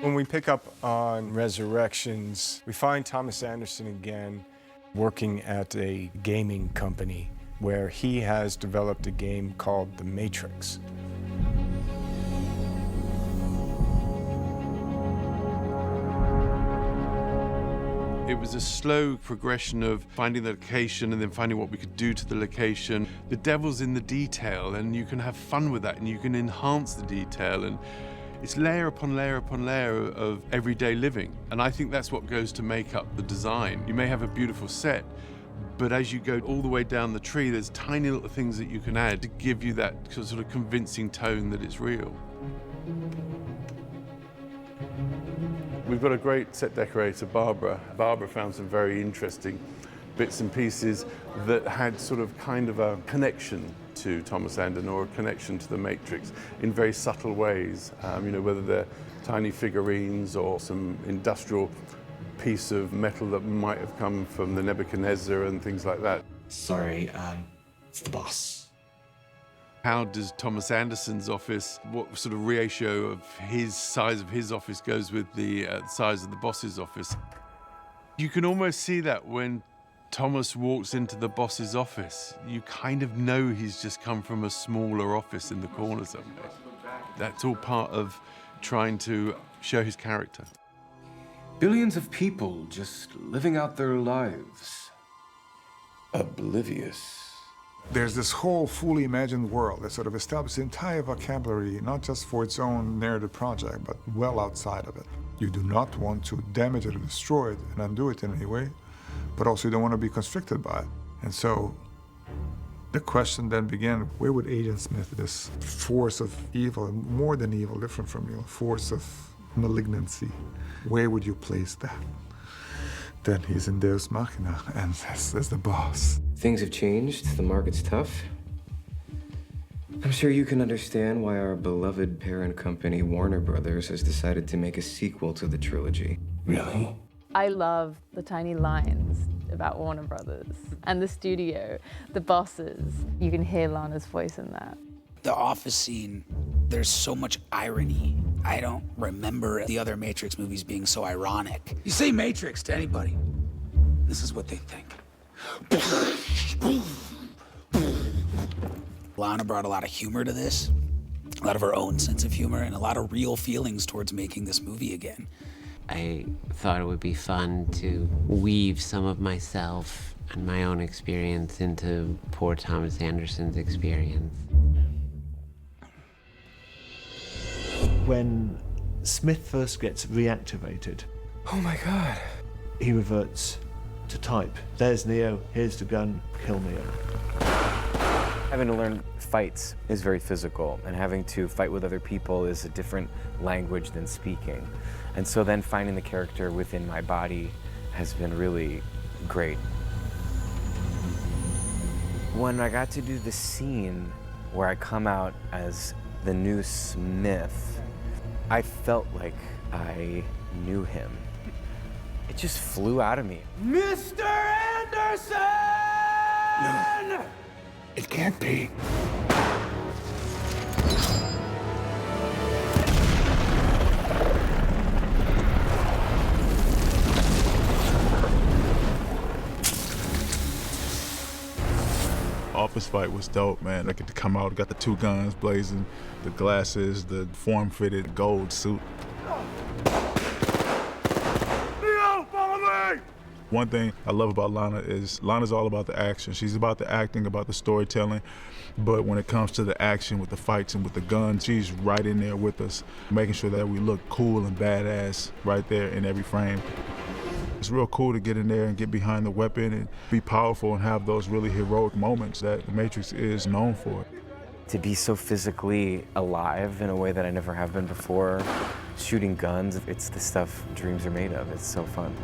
When we pick up on Resurrections, we find Thomas Anderson again working at a gaming company where he has developed a game called The Matrix. It was a slow progression of finding the location and then finding what we could do to the location. The devil's in the detail, and you can have fun with that, and you can enhance the detail, and it's layer upon layer upon layer of everyday living. And I think that's what goes to make up the design. You may have a beautiful set, but as you go all the way down the tree, there's tiny little things that you can add to give you that sort of convincing tone that it's real. We've got a great set decorator, Barbara. Barbara found some very interesting bits and pieces that had sort of kind of a connection to Thomas Anderson or a connection to the Matrix in very subtle ways. You know, whether they're tiny figurines or some industrial piece of metal that might have come from the Nebuchadnezzar and things like that. Sorry, it's the boss. How does Thomas Anderson's office, what sort of ratio of his size of his office goes with the size of the boss's office? You can almost see that when Thomas walks into the boss's office. You kind of know he's just come from a smaller office in the corner somewhere. That's all part of trying to show his character. Billions of people just living out their lives, oblivious. There's this whole fully imagined world that sort of establishes the entire vocabulary, not just for its own narrative project, but well outside of it. You do not want to damage it or destroy it and undo it in any way, but also you don't want to be constricted by it. And so the question then began, where would Agent Smith, this force of evil, more than evil, different from evil, force of malignancy, where would you place that? Then he's in Deus Machina, and as the boss. Things have changed, the market's tough. I'm sure you can understand why our beloved parent company, Warner Brothers, has decided to make a sequel to the trilogy. Really? I love the tiny lines about Warner Brothers and the studio, the bosses. You can hear Lana's voice in that. The office scene, there's so much irony. I don't remember the other Matrix movies being so ironic. You say Matrix to anybody, this is what they think. Lana brought a lot of humor to this, a lot of her own sense of humor, and a lot of real feelings towards making this movie again. I thought it would be fun to weave some of myself and my own experience into poor Thomas Anderson's experience. When Smith first gets reactivated, Oh my God. he reverts to type. There's Neo, here's the gun, kill Neo. Having to learn fights is very physical, and having to fight with other people is a different language than speaking. And so then finding the character within my body has been really great. When I got to do the scene where I come out as the new Smith, I felt like I knew him. It just flew out of me. Mr. Anderson! No, it can't be. Office fight was dope, man. I get to come out, got the two guns blazing, the glasses, the form-fitted gold suit. Neo, follow me! One thing I love about Lana is Lana's all about the action. She's about the acting, about the storytelling. But when it comes to the action with the fights and with the guns, she's right in there with us, making sure that we look cool and badass right there in every frame. It's real cool to get in there and get behind the weapon and be powerful and have those really heroic moments that the Matrix is known for. To be so physically alive in a way that I never have been before, shooting guns, it's the stuff dreams are made of. It's so fun.